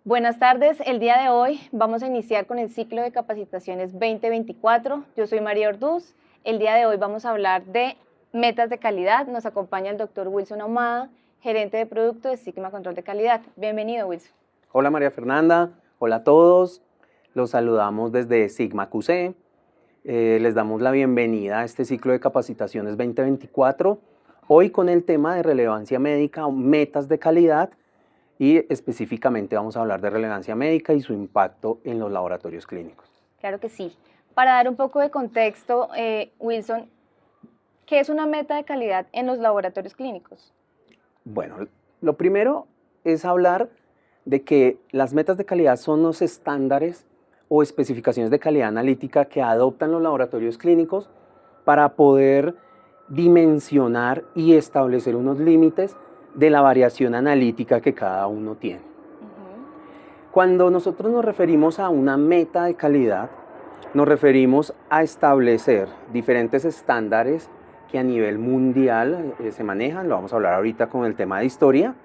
Buenas tardes, el día de hoy vamos a iniciar con el ciclo de capacitaciones 2024. Yo soy María Orduz. El día de hoy vamos a hablar de metas de calidad. Nos acompaña el doctor Wilson Ahumada, gerente de producto de Sigma Control de Calidad. Bienvenido, Wilson. Hola María Fernanda, hola a todos. Los saludamos desde Sigma QC. Les damos la bienvenida a este ciclo de capacitaciones 2024. Hoy con el tema de relevancia médica o metas de calidad. Y específicamente vamos a hablar de relevancia médica y su impacto en los laboratorios clínicos. Claro que sí. Para dar un poco de contexto, Wilson, ¿qué es una meta de calidad en los laboratorios clínicos? Bueno, lo primero es hablar de que las metas de calidad son los estándares o especificaciones de calidad analítica que adoptan los laboratorios clínicos para poder dimensionar y establecer unos límites de la variación analítica que cada uno tiene. Cuando nosotros nos referimos a una meta de calidad, nos referimos a establecer diferentes estándares que a nivel mundial se manejan, lo vamos a hablar ahorita con el tema de historia,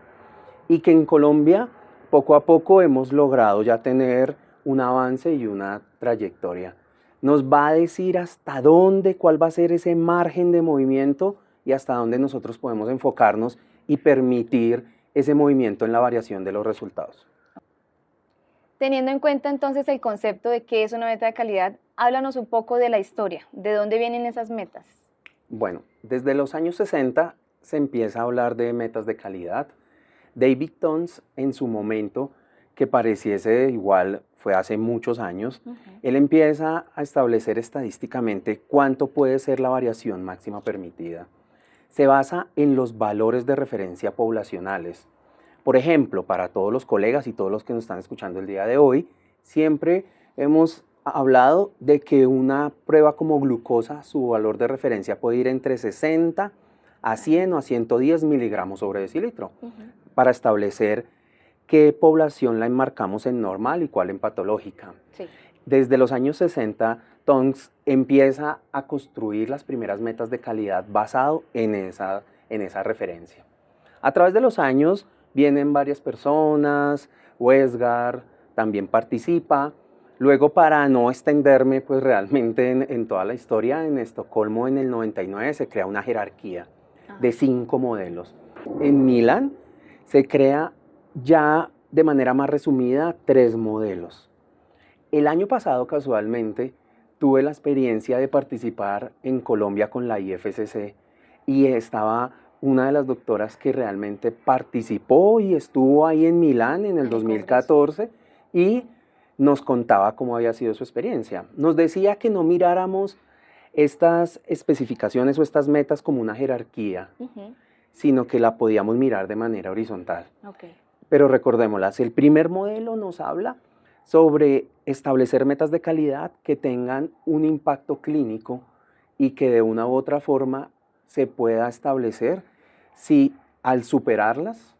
y que en Colombia poco a poco hemos logrado ya tener un avance y una trayectoria. Nos va a decir hasta dónde, cuál va a ser ese margen de movimiento y hasta dónde nosotros podemos enfocarnos y permitir ese movimiento en la variación de los resultados. Teniendo en cuenta entonces el concepto de qué es una meta de calidad, háblanos un poco de la historia, ¿de dónde vienen esas metas? Bueno, desde los años 60 se empieza a hablar de metas de calidad. David Tons en su momento, que pareciese igual, fue hace muchos años, él empieza a establecer estadísticamente cuánto puede ser la variación máxima permitida. Se basa en los valores de referencia poblacionales. Por ejemplo, para todos los colegas y todos los que nos están escuchando el día de hoy, siempre hemos hablado de que una prueba como glucosa, su valor de referencia puede ir entre 60 a 100 o a 110 miligramos sobre decilitro, para establecer qué población la enmarcamos en normal y cuál en patológica. Sí. Desde los años 60, Tonks empieza a construir las primeras metas de calidad basado en esa referencia. A través de los años vienen varias personas, Westgard también participa. Luego, para no extenderme pues realmente en toda la historia, en Estocolmo en el 99 se crea una jerarquía de 5 modelos. En Milán se crea ya de manera más resumida 3 modelos. El año pasado, casualmente, tuve la experiencia de participar en Colombia con la IFCC y estaba una de las doctoras que realmente participó y estuvo ahí en Milán en el 2014 y nos contaba cómo había sido su experiencia. Nos decía que no miráramos estas especificaciones o estas metas como una jerarquía, sino que la podíamos mirar de manera horizontal. Pero recordémoslas, el primer modelo nos habla sobre establecer metas de calidad que tengan un impacto clínico y que de una u otra forma se pueda establecer si al superarlas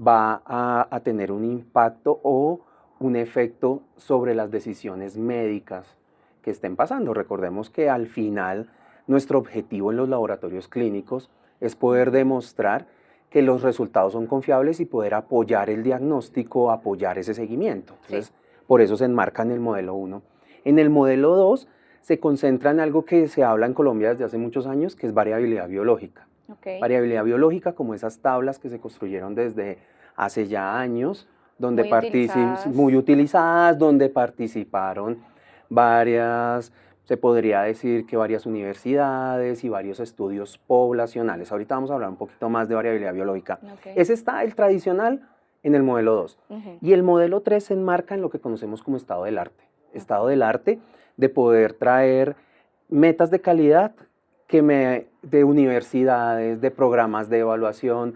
va a tener un impacto o un efecto sobre las decisiones médicas que estén pasando. Recordemos que al final nuestro objetivo en los laboratorios clínicos es poder demostrar que los resultados son confiables y poder apoyar el diagnóstico, apoyar ese seguimiento. Entonces, por eso se enmarca en el modelo 1. En el modelo 2 se concentra en algo que se habla en Colombia desde hace muchos años, que es variabilidad biológica. Variabilidad biológica, como esas tablas que se construyeron desde hace ya años, donde muy utilizadas, donde participaron varias, se podría decir que varias universidades y varios estudios poblacionales. Ahorita vamos a hablar un poquito más de variabilidad biológica. Ese está el tradicional en el modelo 2. Y el modelo 3 se enmarca en lo que conocemos como estado del arte. Estado del arte de poder traer metas de calidad de universidades, de programas de evaluación,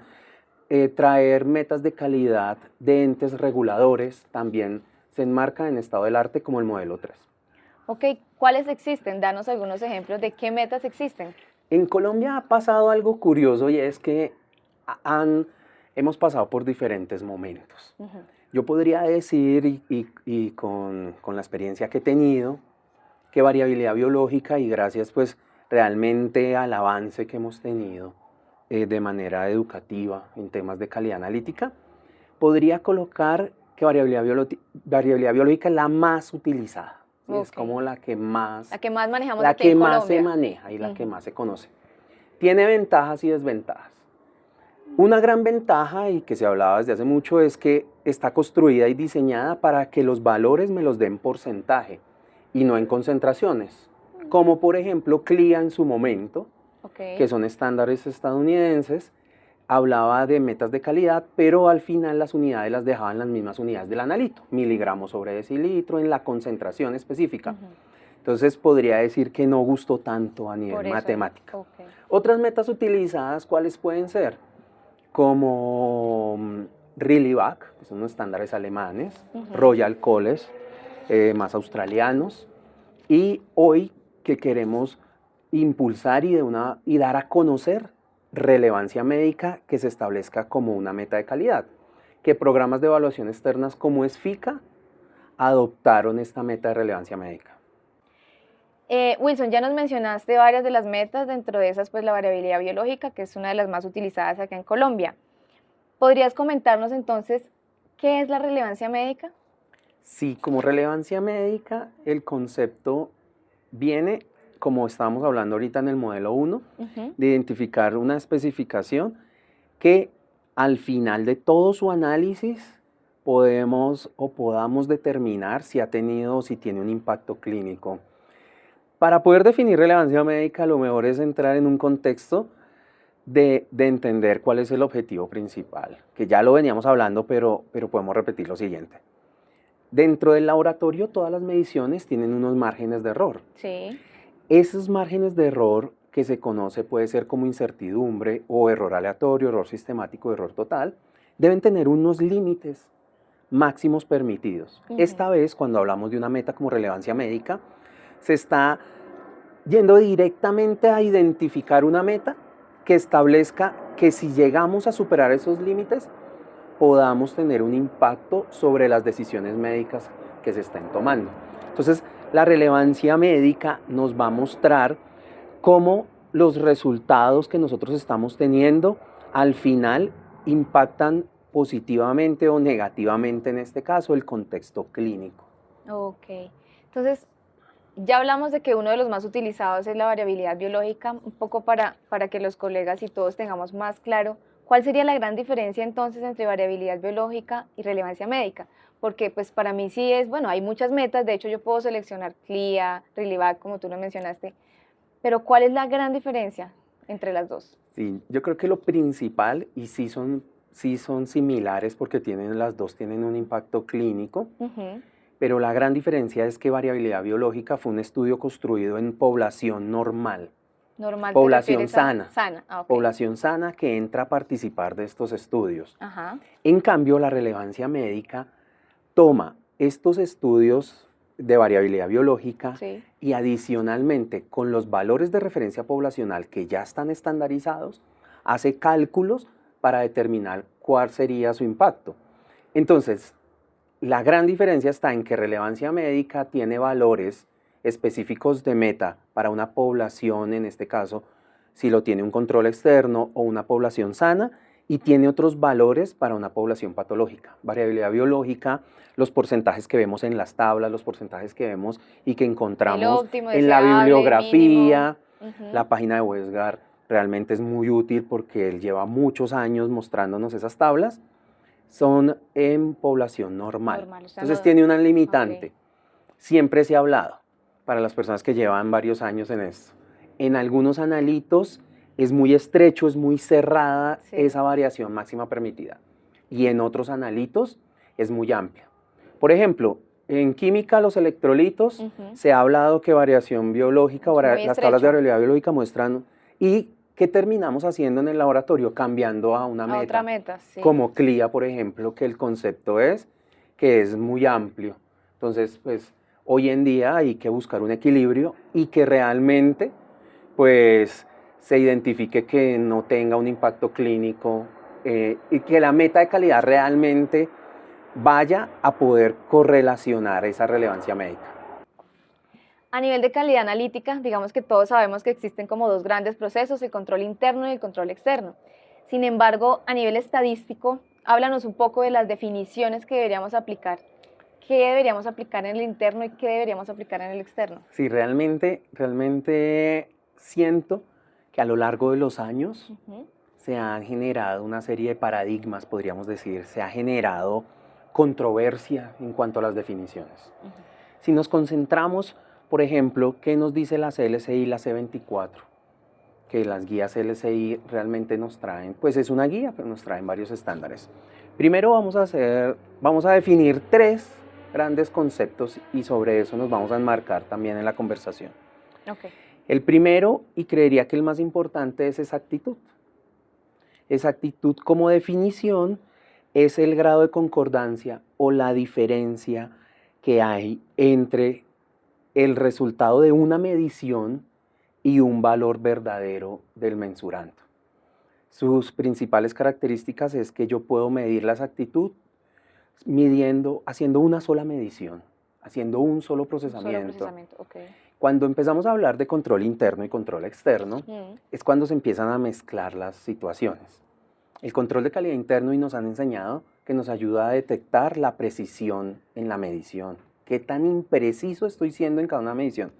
traer metas de calidad de entes reguladores, también se enmarca en estado del arte como el modelo 3. Ok, ¿cuáles existen? Danos algunos ejemplos de qué metas existen. En Colombia ha pasado algo curioso y es que hemos pasado por diferentes momentos. Yo podría decir, y con la experiencia que he tenido, que variabilidad biológica y gracias pues realmente al avance que hemos tenido de manera educativa en temas de calidad analítica, podría colocar que variabilidad biológica es la más utilizada. ¿Sí? Es Ok. como la que más manejamos la aquí que en más se Colombia. maneja y la que Ujú. más se conoce. Tiene ventajas y desventajas. Una gran ventaja, y que se hablaba desde hace mucho, es que está construida y diseñada para que los valores me los den porcentaje y no en concentraciones, como por ejemplo CLIA en su momento, Ok. que son estándares estadounidenses, hablaba de metas de calidad, pero al final las unidades las dejaban las mismas unidades del analito, miligramos sobre decilitro en la concentración específica. Ujú. Entonces podría decir que no gustó tanto a nivel Por eso, matemática. ok. Otras metas utilizadas, ¿cuáles pueden ser? Como Rilliback, que son unos estándares alemanes, Ujú. Royal College, más australianos, y hoy que queremos impulsar y dar a conocer relevancia médica que se establezca como una meta de calidad, que programas de evaluación externas como ESFICA adoptaron esta meta de relevancia médica. Wilson, ya nos mencionaste varias de las metas, dentro de esas pues la variabilidad biológica, que es una de las más utilizadas acá en Colombia. ¿Podrías comentarnos entonces qué es la relevancia médica? Sí, como relevancia médica, el concepto viene, como estábamos hablando ahorita en el modelo 1, Ujú. de identificar una especificación que al final de todo su análisis podamos determinar si ha tenido o si tiene un impacto clínico. Para poder definir relevancia médica, lo mejor es entrar en un contexto de entender cuál es el objetivo principal, que ya lo veníamos hablando, pero podemos repetir lo siguiente. Dentro del laboratorio, todas las mediciones tienen unos márgenes de error. Sí. Esos márgenes de error que se conoce puede ser como incertidumbre o error aleatorio, error sistemático, error total, deben tener unos límites máximos permitidos. Ujú. Esta vez, cuando hablamos de una meta como relevancia médica, se está yendo directamente a identificar una meta que establezca que si llegamos a superar esos límites, podamos tener un impacto sobre las decisiones médicas que se estén tomando. Entonces, la relevancia médica nos va a mostrar cómo los resultados que nosotros estamos teniendo al final impactan positivamente o negativamente, en este caso, el contexto clínico. Ok. Entonces, ya hablamos de que uno de los más utilizados es la variabilidad biológica, un poco para que los colegas y todos tengamos más claro cuál sería la gran diferencia entonces entre variabilidad biológica y relevancia médica. Porque pues para mí sí es, bueno, hay muchas metas, de hecho yo puedo seleccionar CLIA, Rilliback, como tú lo mencionaste, pero ¿cuál es la gran diferencia entre las dos? Sí, yo creo que lo principal, y sí son similares porque las dos tienen un impacto clínico, Ujú. pero la gran diferencia es que variabilidad biológica fue un estudio construido en población normal, Normal te población refieres a sana, sana. Ah, ok. población sana que entra a participar de estos estudios. Ajá. En cambio, la relevancia médica toma estos estudios de variabilidad biológica Sí. y adicionalmente con los valores de referencia poblacional que ya están estandarizados, hace cálculos para determinar cuál sería su impacto. Entonces, la gran diferencia está en que relevancia médica tiene valores específicos de meta para una población, en este caso, si lo tiene un control externo o una población sana, y tiene otros valores para una población patológica. Variabilidad biológica, los porcentajes que vemos en las tablas, los porcentajes que vemos y que El encontramos óptimo, en la deseable, mínimo. bibliografía, la página de Westgar realmente es muy útil porque él lleva muchos años mostrándonos esas tablas, son en población normal. Normal, o sea, Entonces no. tiene una limitante. Ok. Siempre se ha hablado, para las personas que llevan varios años en esto. En algunos analitos es muy estrecho, es muy cerrada Sí. esa variación máxima permitida. Y en otros analitos es muy amplia. Por ejemplo, en química los electrolitos Ujú. se ha hablado que variación biológica, Es muy las tablas de estrecho. variabilidad biológica muestran. ¿Y qué terminamos haciendo en el laboratorio? Cambiando a una A otra meta, meta, sí. como CLIA, por ejemplo, que el concepto es que es muy amplio. Entonces, pues hoy en día hay que buscar un equilibrio y que realmente pues se identifique que no tenga un impacto clínico y que la meta de calidad realmente vaya a poder correlacionar esa relevancia médica. A nivel de calidad analítica, digamos que todos sabemos que existen como dos grandes procesos, el control interno y el control externo. Sin embargo, a nivel estadístico, Háblanos un poco de las definiciones que deberíamos aplicar. ¿Qué deberíamos aplicar en el interno y qué deberíamos aplicar en el externo? Sí, realmente siento que a lo largo de los años se han generado una serie de paradigmas, podríamos decir, se ha generado controversia en cuanto a las definiciones. Si nos concentramos, por ejemplo, ¿qué nos dice la CLCI y la C24? Que las guías CLCI realmente nos traen, pues es una guía, pero nos traen varios estándares. Primero vamos a definir 3 grandes conceptos y sobre eso nos vamos a enmarcar también en la conversación. Okay. El primero, y creería que el más importante, es exactitud. Exactitud como definición es el grado de concordancia o la diferencia que hay entre el resultado de una medición y un valor verdadero del mensurando. Sus principales características es que yo puedo medir la exactitud haciendo una sola medición, haciendo un solo procesamiento. Okay. Cuando empezamos a hablar de control interno y control externo, es cuando se empiezan a mezclar las situaciones. El control de calidad interno y nos han enseñado que nos ayuda a detectar la precisión en la medición, qué tan impreciso estoy siendo en cada una medición.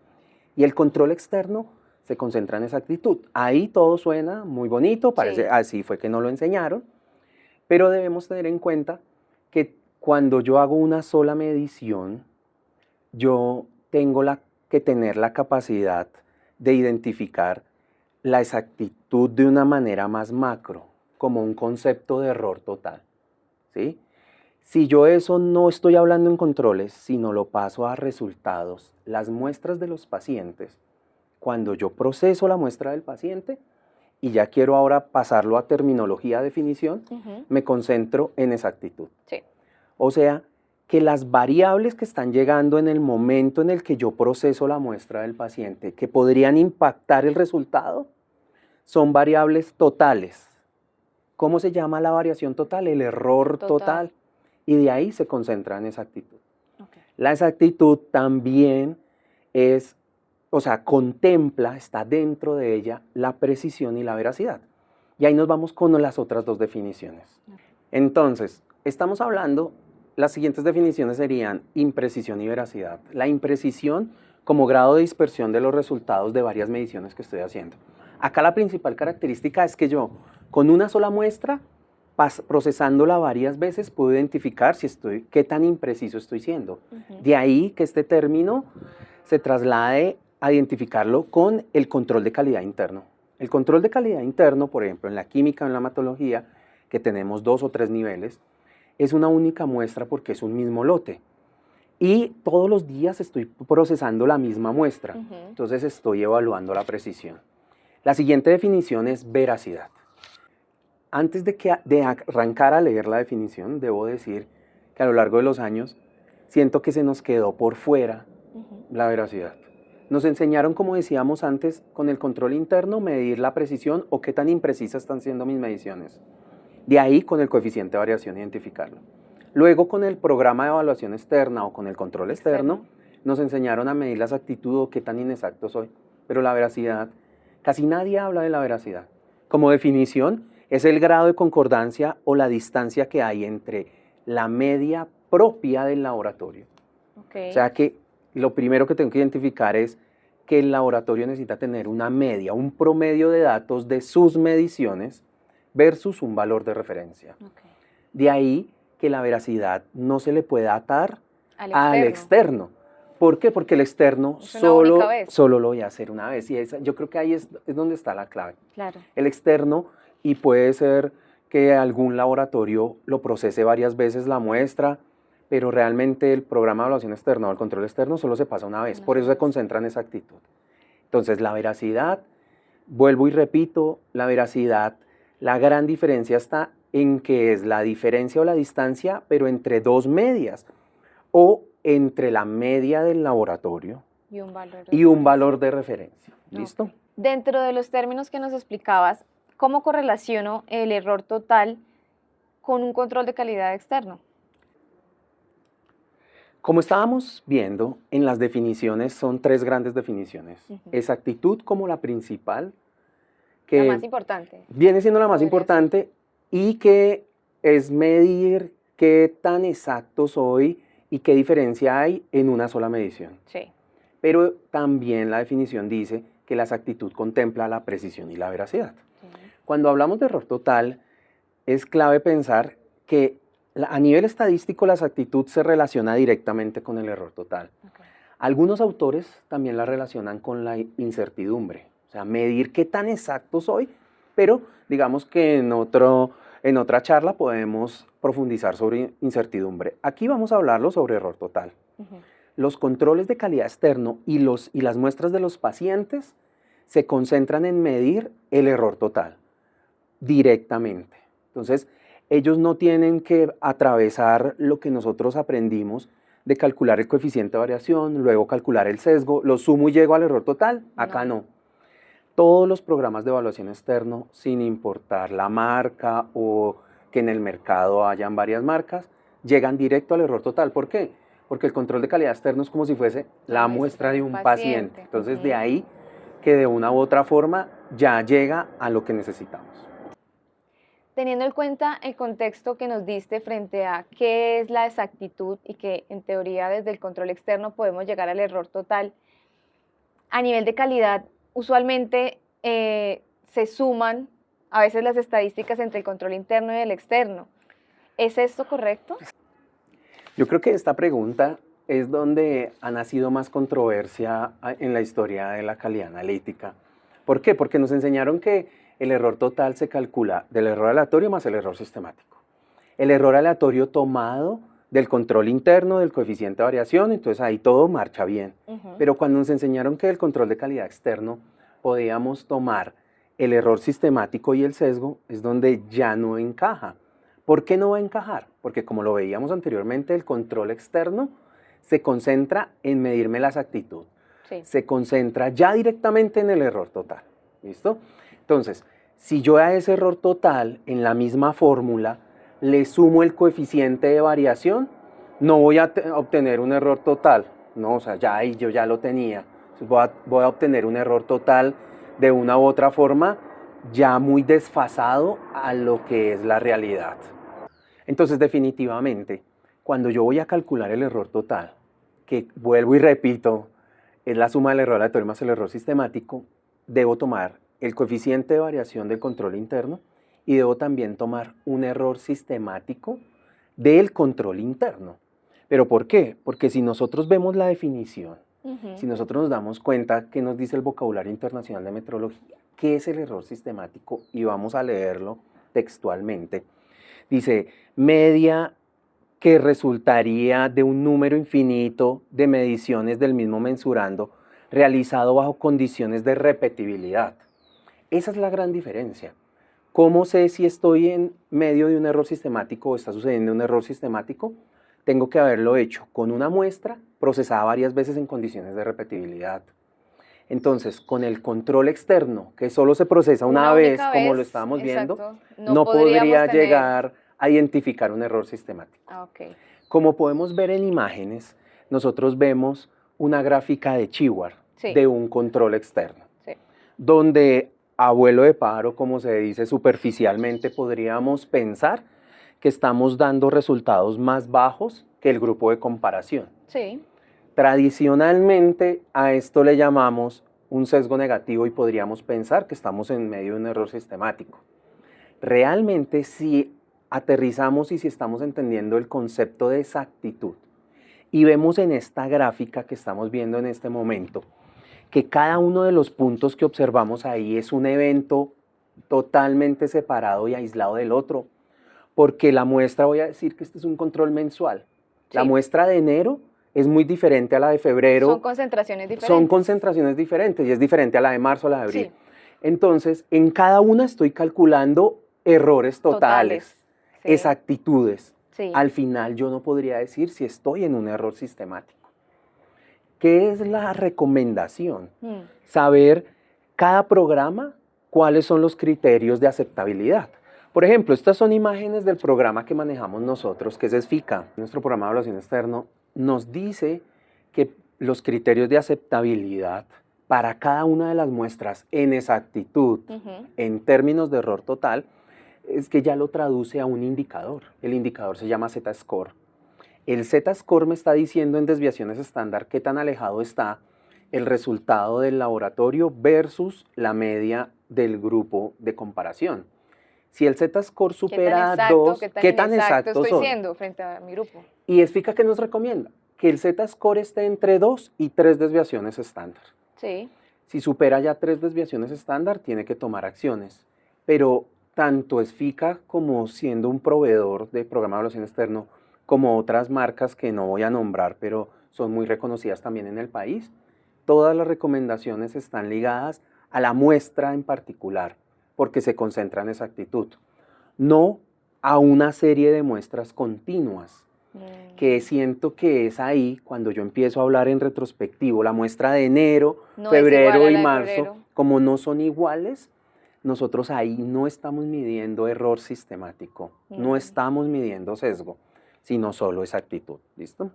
Y el control externo se concentra en exactitud. Ahí todo suena muy bonito, parece así fue que nos lo enseñaron, pero debemos tener en cuenta que cuando yo hago una sola medición, yo tengo que tener la capacidad de identificar la exactitud de una manera más macro, como un concepto de error total, ¿sí? Si yo eso no estoy hablando en controles, sino lo paso a resultados, las muestras de los pacientes, cuando yo proceso la muestra del paciente y ya quiero ahora pasarlo a terminología, definición, me concentro en exactitud. Sí. O sea, que las variables que están llegando en el momento en el que yo proceso la muestra del paciente, que podrían impactar el resultado, son variables totales. ¿Cómo se llama la variación total? El error total. Y de ahí se concentra en exactitud. Okay. La exactitud también contempla, está dentro de ella la precisión y la veracidad. Y ahí nos vamos con las otras 2 definiciones. Okay. Entonces, estamos hablando, las siguientes definiciones serían imprecisión y veracidad. La imprecisión como grado de dispersión de los resultados de varias mediciones que estoy haciendo. Acá la principal característica es que yo, con una sola muestra, procesándola varias veces, puedo identificar qué tan impreciso estoy siendo. De ahí que este término se traslade a identificarlo con el control de calidad interno. El control de calidad interno, por ejemplo, en la química o en la hematología, que tenemos 2 o 3 niveles, es una única muestra porque es un mismo lote. Y todos los días estoy procesando la misma muestra, entonces estoy evaluando la precisión. La siguiente definición es veracidad. Antes de arrancar a leer la definición, debo decir que a lo largo de los años siento que se nos quedó por fuera la veracidad. Nos enseñaron, como decíamos antes, con el control interno, medir la precisión o qué tan imprecisas están siendo mis mediciones. De ahí, con el coeficiente de variación, identificarlo. Luego, con el programa de evaluación externa o con el control externo, nos enseñaron a medir la exactitud o qué tan inexacto soy. Pero la veracidad, casi nadie habla de la veracidad. Como definición, es el grado de concordancia o la distancia que hay entre la media propia del laboratorio. Okay. O sea que lo primero que tengo que identificar es que el laboratorio necesita tener una media, un promedio de datos de sus mediciones versus un valor de referencia. Okay. De ahí que la veracidad no se le puede atar al externo. ¿Por qué? Porque el externo solo lo voy a hacer una vez. Y yo creo que ahí es donde está la clave. Claro. El externo, y puede ser que algún laboratorio lo procese varias veces la muestra, pero realmente el programa de evaluación externa o el control externo solo se pasa una vez. Por eso se concentra en exactitud. Entonces, la veracidad, vuelvo y repito, la veracidad, la gran diferencia está en que es la diferencia o la distancia, pero entre 2 medias, o entre la media del laboratorio y un valor de referencia. ¿Listo? Okay. Dentro de los términos que nos explicabas, ¿cómo correlaciono el error total con un control de calidad externo? Como estábamos viendo, en las definiciones son 3 grandes definiciones. Exactitud como la principal, que la más importante. Viene siendo la más importante y que es medir qué tan exacto soy y qué diferencia hay en una sola medición. Sí. Pero también la definición dice que la exactitud contempla la precisión y la veracidad. Sí. Cuando hablamos de error total, es clave pensar que a nivel estadístico la exactitud se relaciona directamente con el error total. Okay. Algunos autores también la relacionan con la incertidumbre, o sea, medir qué tan exacto soy, pero digamos que en otra charla podemos profundizar sobre incertidumbre. Aquí vamos a hablarlo sobre error total. Los controles de calidad externo y las muestras de los pacientes se concentran en medir el error total directamente. Entonces, ellos no tienen que atravesar lo que nosotros aprendimos de calcular el coeficiente de variación, luego calcular el sesgo, lo sumo y llego al error total. Acá no. Todos los programas de evaluación externo, sin importar la marca o que en el mercado hayan varias marcas, llegan directo al error total. ¿Por qué? Porque el control de calidad externo es como si fuese la muestra de un paciente. Entonces, de ahí que de una u otra forma ya llega a lo que necesitamos. Teniendo en cuenta el contexto que nos diste frente a qué es la exactitud y que en teoría desde el control externo podemos llegar al error total, a nivel de calidad usualmente se suman a veces las estadísticas entre el control interno y el externo. ¿Es esto correcto? Yo creo que esta pregunta es donde ha nacido más controversia en la historia de la calidad analítica. ¿Por qué? Porque nos enseñaron que el error total se calcula del error aleatorio más el error sistemático. El error aleatorio tomado del control interno, del coeficiente de variación, entonces ahí todo marcha bien. Pero cuando nos enseñaron que del control de calidad externo podíamos tomar el error sistemático y el sesgo, es donde ya no encaja. ¿Por qué no va a encajar? Porque como lo veíamos anteriormente, el control externo se concentra en medirme la exactitud. Sí. Se concentra ya directamente en el error total. ¿Listo? Entonces, si yo a ese error total, en la misma fórmula, le sumo el coeficiente de variación, no voy a obtener un error total. No, o sea, ya ahí yo ya lo tenía. Voy a obtener un error total de una u otra forma, ya muy desfasado a lo que es la realidad. Entonces, definitivamente, cuando yo voy a calcular el error total, que vuelvo y repito, es la suma del error aleatorio más el error sistemático, debo tomar el coeficiente de variación del control interno y debo también tomar un error sistemático del control interno. ¿Pero por qué? Porque si nosotros vemos la definición, si nosotros nos damos cuenta qué nos dice el vocabulario internacional de metrología, qué es el error sistemático, y vamos a leerlo textualmente, dice, media que resultaría de un número infinito de mediciones del mismo mensurando realizado bajo condiciones de repetibilidad. Esa es la gran diferencia. ¿Cómo sé si estoy en medio de un error sistemático o está sucediendo un error sistemático? Tengo que haberlo hecho con una muestra procesada varias veces en condiciones de repetibilidad. Entonces, con el control externo, que solo se procesa una vez, como lo estábamos viendo, no podría llegar a identificar un error sistemático. Como podemos ver en imágenes, nosotros vemos una gráfica de Shewhart, de un control externo, donde a vuelo de pájaro, como se dice superficialmente, podríamos pensar que estamos dando resultados más bajos que el grupo de comparación. Tradicionalmente a esto le llamamos un sesgo negativo y podríamos pensar que estamos en medio de un error sistemático. Realmente, si aterrizamos y si estamos entendiendo el concepto de exactitud y vemos en esta gráfica que estamos viendo en este momento que cada uno de los puntos que observamos ahí es un evento totalmente separado y aislado del otro, porque la muestra, voy a decir que este es un control mensual. La muestra de enero es muy diferente a la de febrero. Son concentraciones diferentes. Son concentraciones diferentes y es diferente a la de marzo, a la de abril. Entonces, en cada una estoy calculando errores totales. Exactitudes. Al final yo no podría decir si estoy en un error sistemático. ¿Qué es la recomendación? Saber cada programa cuáles son los criterios de aceptabilidad. Por ejemplo, estas son imágenes del programa que manejamos nosotros, que es SFICA. Nuestro programa de evaluación externo nos dice que los criterios de aceptabilidad para cada una de las muestras en exactitud, en términos de error total, es que ya lo traduce a un indicador. El indicador se llama Z-score. El Z-score me está diciendo en desviaciones estándar qué tan alejado está el resultado del laboratorio versus la media del grupo de comparación. Si el Z-score supera 2, ¿qué tan exacto estoy siendo frente a mi grupo? Y explica que nos recomienda que el Z-score esté entre 2 y 3 desviaciones estándar. Sí. Si supera ya 3 desviaciones estándar, tiene que tomar acciones. Pero tanto ESFICA como siendo un proveedor de programa de evaluación externo, como otras marcas que no voy a nombrar, pero son muy reconocidas también en el país, todas las recomendaciones están ligadas a la muestra en particular, porque se concentra en exactitud, no a una serie de muestras continuas, que siento que es ahí cuando yo empiezo a hablar en retrospectivo, la muestra de enero, febrero y marzo, como no son iguales, nosotros ahí no estamos midiendo error sistemático, no estamos midiendo sesgo, sino solo exactitud, ¿listo?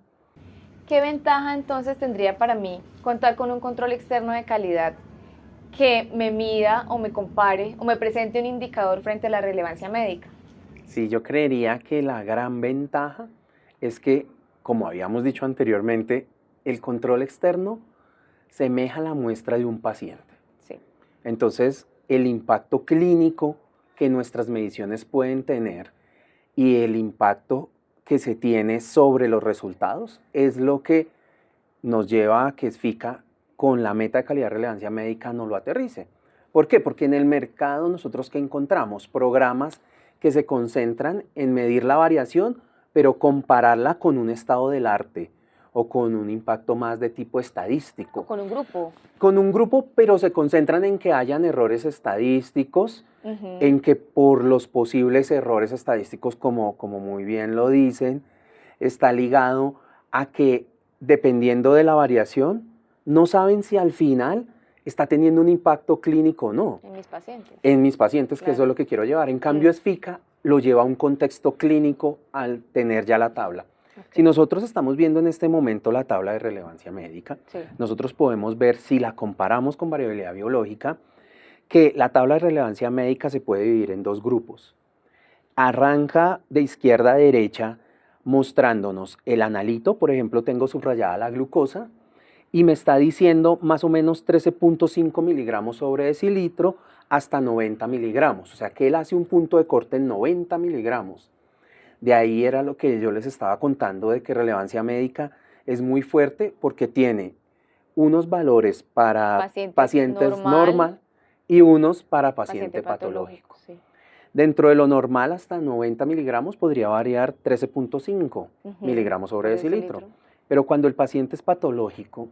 ¿Qué ventaja entonces tendría para mí contar con un control externo de calidad que me mida o me compare o me presente un indicador frente a la relevancia médica? Sí, yo creería que la gran ventaja es que, como habíamos dicho anteriormente, el control externo semeja la muestra de un paciente. Sí. Entonces, el impacto clínico que nuestras mediciones pueden tener y el impacto que se tiene sobre los resultados es lo que nos lleva a que ESFICA con la meta de calidad de relevancia médica no lo aterrice. ¿Por qué? Porque en el mercado nosotros ¿qué encontramos? Programas que se concentran en medir la variación, pero compararla con un estado del arte o con un impacto más de tipo estadístico. O con un grupo. Con un grupo, pero se concentran en que hayan errores estadísticos, en que por los posibles errores estadísticos, como muy bien lo dicen, está ligado a que dependiendo de la variación, no saben si al final está teniendo un impacto clínico o no. En mis pacientes. En mis pacientes, Claro. Que eso es lo que quiero llevar. En cambio, ESFICA lo lleva a un contexto clínico al tener ya la tabla. Okay. Si nosotros estamos viendo en este momento la tabla de relevancia médica, sí. nosotros podemos ver, si la comparamos con variabilidad biológica, que la tabla de relevancia médica se puede dividir en dos grupos. Arranca de izquierda a derecha mostrándonos el analito, por ejemplo, tengo subrayada la glucosa, y me está diciendo más o menos 13.5 miligramos sobre decilitro hasta 90 miligramos. O sea que él hace un punto de corte en 90 miligramos. De ahí era lo que yo les estaba contando de que relevancia médica es muy fuerte porque tiene unos valores para pacientes normal y unos para paciente patológico. Sí. Dentro de lo normal hasta 90 miligramos podría variar 13.5 miligramos sobre decilitro. Pero cuando el paciente es patológico,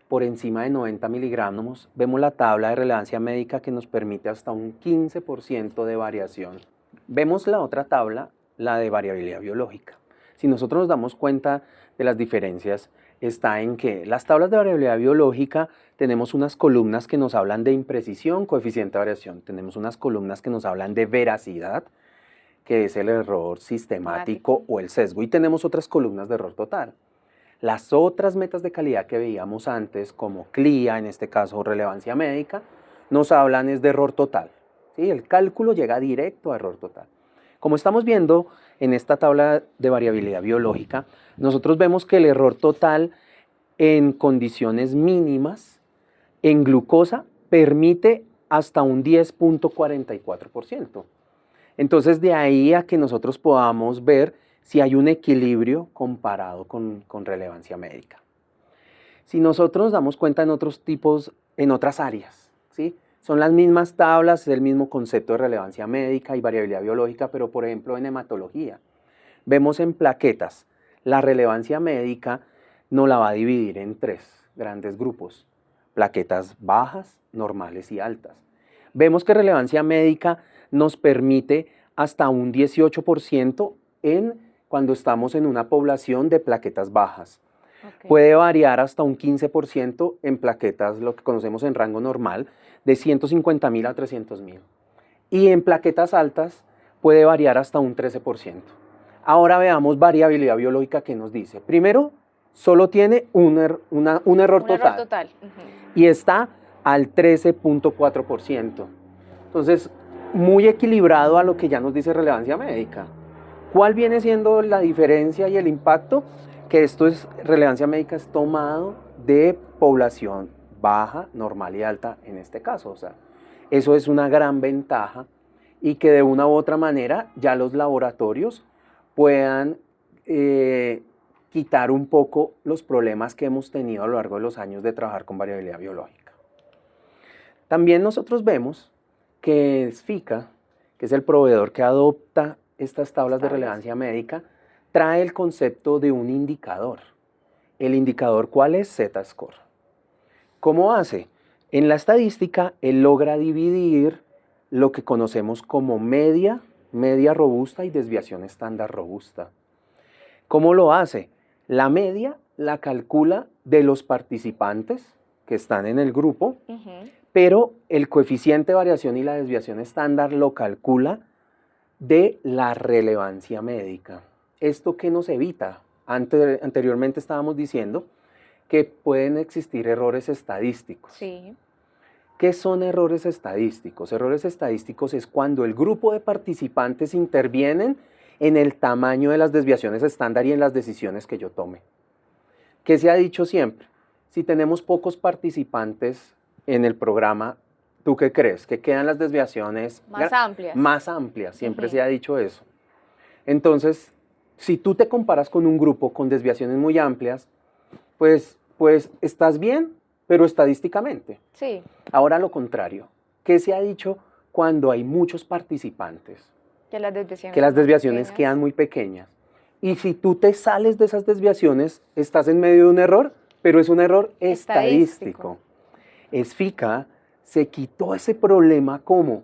por encima de 90 miligramos, vemos la tabla de relevancia médica que nos permite hasta un 15% de variación. Vemos la otra tabla, la de variabilidad biológica. Si nosotros nos damos cuenta de las diferencias, está en que las tablas de variabilidad biológica tenemos unas columnas que nos hablan de imprecisión, coeficiente de variación. Tenemos unas columnas que nos hablan de veracidad, que es el error sistemático o el sesgo. Y tenemos otras columnas de error total. Las otras metas de calidad que veíamos antes, como CLIA, en este caso relevancia médica, nos hablan es de error total. ¿Sí? El cálculo llega directo a error total. Como estamos viendo en esta tabla de variabilidad biológica, nosotros vemos que el error total en condiciones mínimas en glucosa permite hasta un 10.44%. Entonces, de ahí a que nosotros podamos ver si hay un equilibrio comparado con relevancia médica. Si nosotros nos damos cuenta en otros tipos, en otras áreas, ¿sí? Son las mismas tablas, es el mismo concepto de relevancia médica y variabilidad biológica, pero por ejemplo en hematología. Vemos en plaquetas, la relevancia médica nos la va a dividir en tres grandes grupos, plaquetas bajas, normales y altas. Vemos que relevancia médica nos permite hasta un 18% cuando estamos en una población de plaquetas bajas. Okay. Puede variar hasta un 15% en plaquetas, lo que conocemos en rango normal, de 150.000 a 300.000. Y en plaquetas altas puede variar hasta un 13%. Ahora veamos variabilidad biológica que nos dice. Primero, solo tiene un error total. Y está al 13.4%. Entonces, muy equilibrado a lo que ya nos dice relevancia médica. ¿Cuál viene siendo la diferencia y el impacto? Que esto es, relevancia médica es tomado de población baja, normal y alta en este caso. O sea, eso es una gran ventaja y que de una u otra manera ya los laboratorios puedan quitar un poco los problemas que hemos tenido a lo largo de los años de trabajar con variabilidad biológica. También nosotros vemos que SFICA, que es el proveedor que adopta estas tablas de relevancia médica, trae el concepto de un indicador. ¿El indicador cuál es? Z-score. ¿Cómo hace? En la estadística, él logra dividir lo que conocemos como media, media robusta y desviación estándar robusta. ¿Cómo lo hace? La media la calcula de los participantes que están en el grupo, pero el coeficiente de variación y la desviación estándar lo calcula de la relevancia médica. ¿Esto qué nos evita? Anteriormente estábamos diciendo que pueden existir errores estadísticos. Sí. ¿Qué son errores estadísticos? Errores estadísticos es cuando el grupo de participantes intervienen en el tamaño de las desviaciones estándar y en las decisiones que yo tome. ¿Qué se ha dicho siempre? Si tenemos pocos participantes en el programa, ¿tú qué crees? ¿Que quedan las desviaciones más amplias? Más amplias, siempre se ha dicho eso. Entonces, si tú te comparas con un grupo con desviaciones muy amplias, pues estás bien, pero estadísticamente. Sí. Ahora lo contrario. ¿Qué se ha dicho cuando hay muchos participantes? Que las desviaciones quedan muy pequeñas. Y si tú te sales de esas desviaciones, estás en medio de un error, pero es un error estadístico. SFICA se quitó ese problema como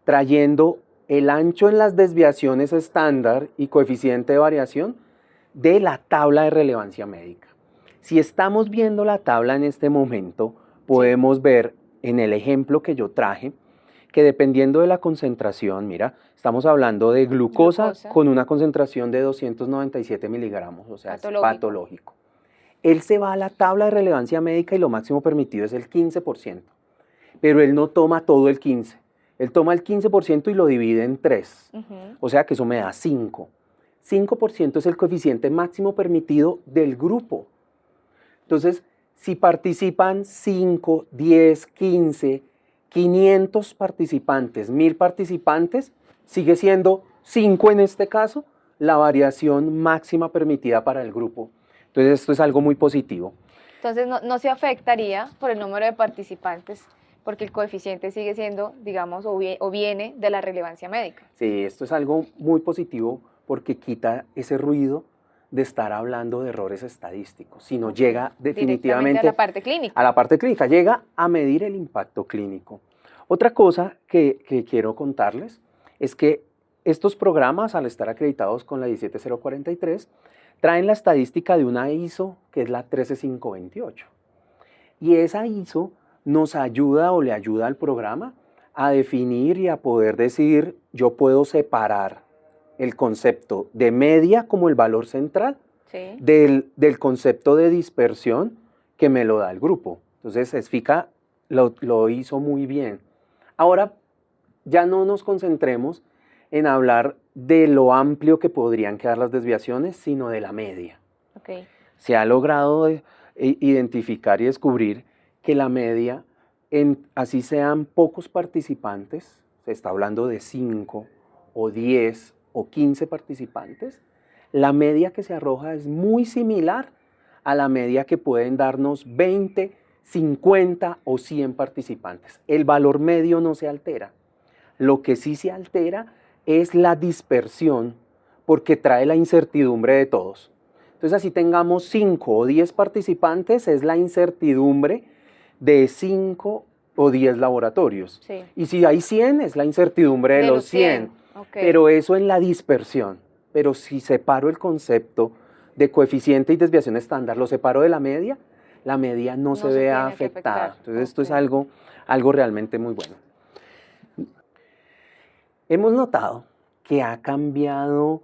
trayendo el ancho en las desviaciones estándar y coeficiente de variación de la tabla de relevancia médica. Si estamos viendo la tabla en este momento, podemos ver en el ejemplo que yo traje que dependiendo de la concentración, mira, estamos hablando de glucosa con una concentración de 297 miligramos, o sea, es patológico. Él se va a la tabla de relevancia médica y lo máximo permitido es el 15%, pero él no toma todo el 15%, él toma el 15% y lo divide en 3, o sea que eso me da 5. 5% es el coeficiente máximo permitido del grupo. Entonces, si participan 5, 10, 15, 500 participantes, 1000 participantes, sigue siendo 5 en este caso, la variación máxima permitida para el grupo. Entonces esto es algo muy positivo. Entonces no se afectaría por el número de participantes, porque el coeficiente sigue siendo, digamos, o viene de la relevancia médica. Sí, esto es algo muy positivo porque quita ese ruido de estar hablando de errores estadísticos, sino llega definitivamente a la parte clínica. A la parte clínica, llega a medir el impacto clínico. Otra cosa que quiero contarles es que estos programas, al estar acreditados con la 17043, traen la estadística de una ISO que es la 13528. Y esa ISO nos ayuda o le ayuda al programa a definir y a poder decir, yo puedo separar el concepto de media como el valor central del concepto de dispersión que me lo da el grupo. Entonces, SFICA lo hizo muy bien. Ahora, ya no nos concentremos en hablar de lo amplio que podrían quedar las desviaciones, sino de la media. Se ha logrado identificar y descubrir que la media, así sean pocos participantes, se está hablando de 5 o 10 o 15 participantes, la media que se arroja es muy similar a la media que pueden darnos 20, 50 o 100 participantes. El valor medio no se altera. Lo que sí se altera es la dispersión, porque trae la incertidumbre de todos. Entonces, así tengamos 5 o 10 participantes, es la incertidumbre de 5 o 10 laboratorios. Sí. Y si hay 100, es la incertidumbre de los 100. Pero eso en la dispersión. Pero si separo el concepto de coeficiente y desviación estándar, lo separo de la media no se ve afectada. Entonces esto es algo realmente muy bueno. Hemos notado que ha cambiado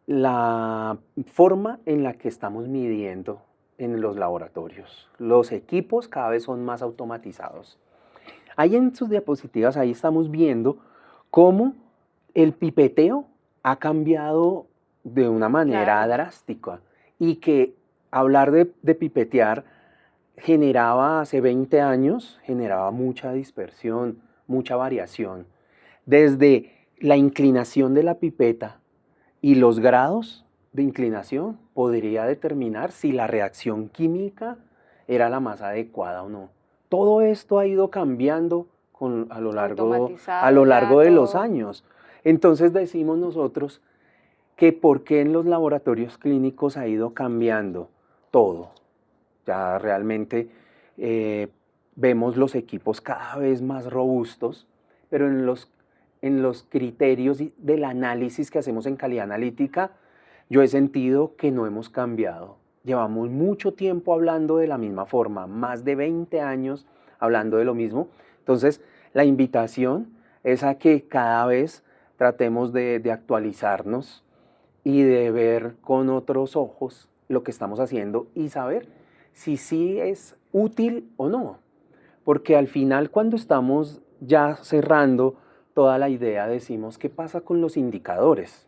la forma en la que estamos midiendo en los laboratorios. Los equipos cada vez son más automatizados. Ahí en sus diapositivas, ahí estamos viendo cómo el pipeteo ha cambiado de una manera Claro. drástica y que hablar de pipetear generaba hace 20 años, generaba mucha dispersión, mucha variación. Desde la inclinación de la pipeta y los grados de inclinación podría determinar si la reacción química era la más adecuada o no. Todo esto ha ido cambiando a lo Automatizado ya largo de los todo. años. Entonces decimos nosotros que por qué en los laboratorios clínicos ha ido cambiando todo. Ya realmente vemos los equipos cada vez más robustos, pero en los criterios del análisis que hacemos en calidad analítica, yo he sentido que no hemos cambiado. Llevamos mucho tiempo hablando de la misma forma, más de 20 años hablando de lo mismo. Entonces, la invitación es a que cada vez tratemos de actualizarnos y de ver con otros ojos lo que estamos haciendo y saber si sí es útil o no. Porque al final, cuando estamos ya cerrando toda la idea, decimos, ¿qué pasa con los indicadores?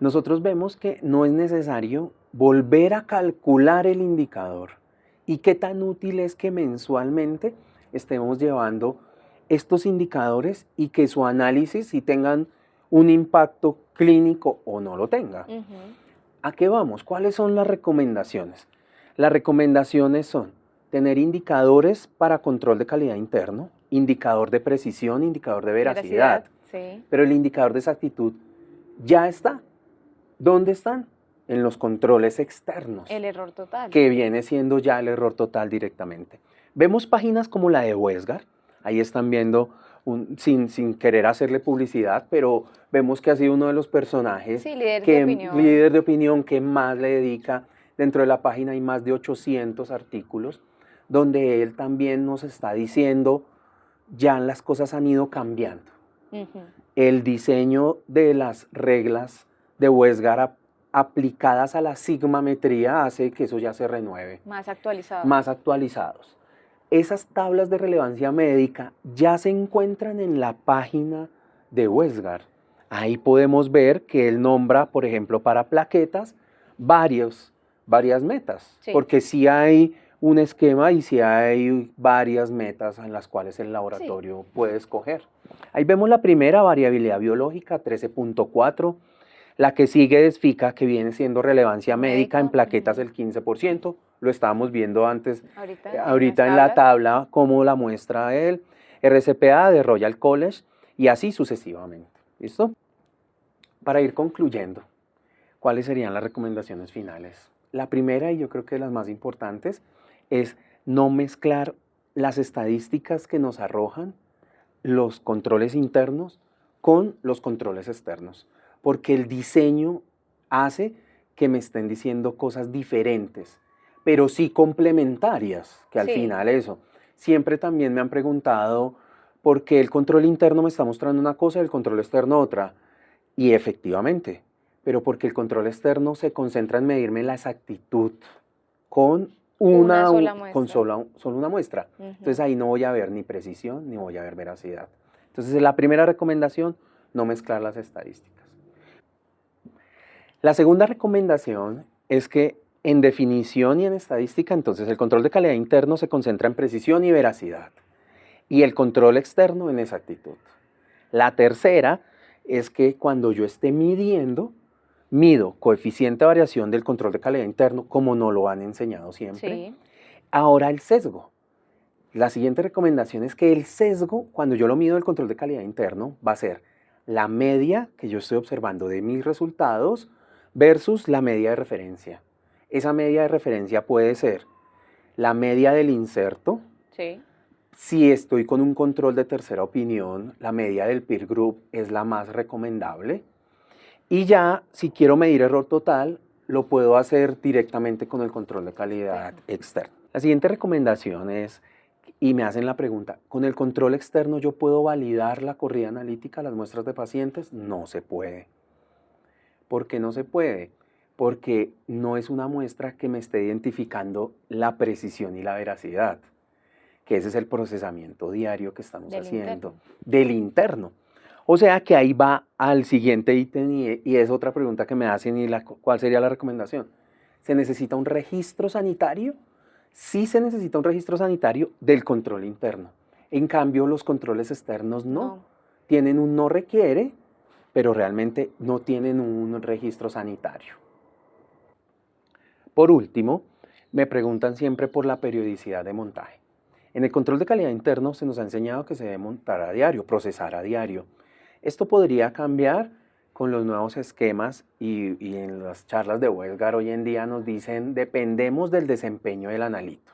Nosotros vemos que no es necesario volver a calcular el indicador. ¿Y qué tan útil es que mensualmente estemos llevando estos indicadores y que su análisis sí tengan un impacto clínico o no lo tenga? ¿A qué vamos? ¿Cuáles son las recomendaciones? Las recomendaciones son tener indicadores para control de calidad interno, indicador de precisión, indicador de veracidad. Sí. Pero el indicador de exactitud ya está. ¿Dónde están? En los controles externos. El error total. Que viene siendo ya el error total directamente. Vemos páginas como la de Westgar, ahí están viendo, sin querer hacerle publicidad, pero vemos que ha sido uno de los personajes, sí, líder de opinión que más le dedica. Dentro de la página hay más de 800 artículos, donde él también nos está diciendo, ya las cosas han ido cambiando. El diseño de las reglas de Westgar aplicadas a la sigmametría hace que eso ya se renueve. Más actualizado. Más actualizados. Esas tablas de relevancia médica ya se encuentran en la página de Westgar. Ahí podemos ver que él nombra, por ejemplo, para plaquetas, varias metas. Sí. Porque sí hay un esquema y sí hay varias metas en las cuales el laboratorio puede escoger. Ahí vemos la primera, variabilidad biológica, 13.4. La que sigue es FICA, que viene siendo relevancia médica en plaquetas el 15%. Lo estábamos viendo antes, ahorita en la tabla, cómo la muestra él. RCPA de Royal College y así sucesivamente. ¿Listo? Para ir concluyendo, ¿cuáles serían las recomendaciones finales? La primera, y yo creo que de las más importantes, es no mezclar las estadísticas que nos arrojan los controles internos con los controles externos. Porque el diseño hace que me estén diciendo cosas diferentes, pero sí complementarias, que al final eso. Siempre también me han preguntado por qué el control interno me está mostrando una cosa y el control externo otra. Y efectivamente, pero porque el control externo se concentra en medirme la exactitud con una sola muestra. Con solo una muestra. Entonces ahí no voy a ver ni precisión ni voy a ver veracidad. Entonces la primera recomendación, no mezclar las estadísticas. La segunda recomendación es que en definición y en estadística, entonces el control de calidad interno se concentra en precisión y veracidad y el control externo en exactitud. La tercera es que cuando yo esté midiendo, mido coeficiente de variación del control de calidad interno como nos lo han enseñado siempre. Sí. Ahora el sesgo. La siguiente recomendación es que el sesgo, cuando yo lo mido el control de calidad interno, va a ser la media que yo estoy observando de mis resultados versus la media de referencia. Esa media de referencia puede ser la media del inserto. Sí. Si estoy con un control de tercera opinión, la media del peer group es la más recomendable. Y ya, si quiero medir error total, lo puedo hacer directamente con el control de calidad externo. La siguiente recomendación es, y me hacen la pregunta, ¿con el control externo yo puedo validar la corrida analítica, las muestras de pacientes? No se puede. ¿Por qué no se puede? Porque no es una muestra que me esté identificando la precisión y la veracidad, que ese es el procesamiento diario que estamos haciendo del interno. O sea que ahí va al siguiente ítem y es otra pregunta que me hacen y ¿cuál sería la recomendación? ¿Se necesita un registro sanitario? Sí se necesita un registro sanitario del control interno. En cambio, los controles externos no. Tienen un no requiere, pero realmente no tienen un registro sanitario. Por último, me preguntan siempre por la periodicidad de montaje. En el control de calidad interno se nos ha enseñado que se debe montar a diario, procesar a diario. Esto podría cambiar con los nuevos esquemas y en las charlas de Westgar hoy en día nos dicen dependemos del desempeño del analito.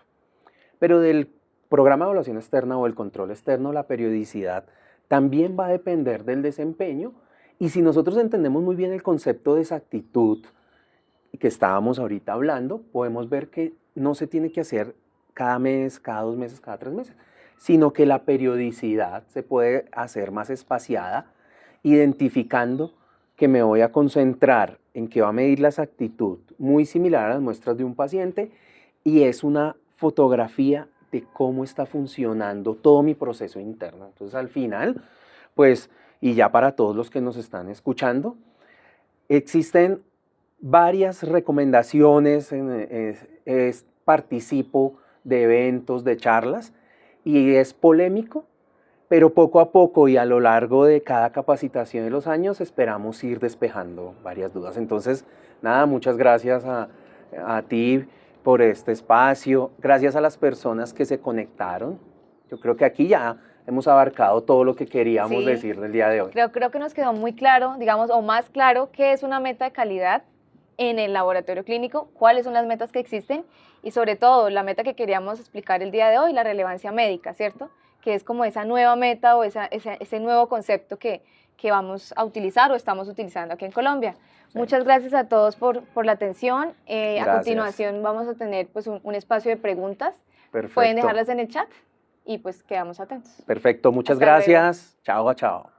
Pero del programa de evaluación externa o el control externo, la periodicidad también va a depender del desempeño y si nosotros entendemos muy bien el concepto de exactitud que estábamos ahorita hablando, podemos ver que no se tiene que hacer cada mes, cada 2 meses, cada 3 meses, sino que la periodicidad se puede hacer más espaciada, identificando que me voy a concentrar en que va a medir la exactitud muy similar a las muestras de un paciente y es una fotografía de cómo está funcionando todo mi proceso interno. Entonces al final, pues, y ya para todos los que nos están escuchando, existen varias recomendaciones, participo de eventos, de charlas, y es polémico, pero poco a poco y a lo largo de cada capacitación de los años esperamos ir despejando varias dudas. Entonces, nada, muchas gracias a ti por este espacio, gracias a las personas que se conectaron. Yo creo que aquí ya hemos abarcado todo lo que queríamos decir del día de hoy. Creo que nos quedó muy claro, digamos, o más claro, qué es una meta de calidad en el laboratorio clínico, cuáles son las metas que existen y sobre todo la meta que queríamos explicar el día de hoy, la relevancia médica, ¿cierto? Que es como esa nueva meta o ese nuevo concepto que vamos a utilizar o estamos utilizando aquí en Colombia. Sí. Muchas gracias a todos por la atención. A continuación vamos a tener pues, un espacio de preguntas. Perfecto. Pueden dejarlas en el chat y pues quedamos atentos. Perfecto, muchas gracias. Chao, chao.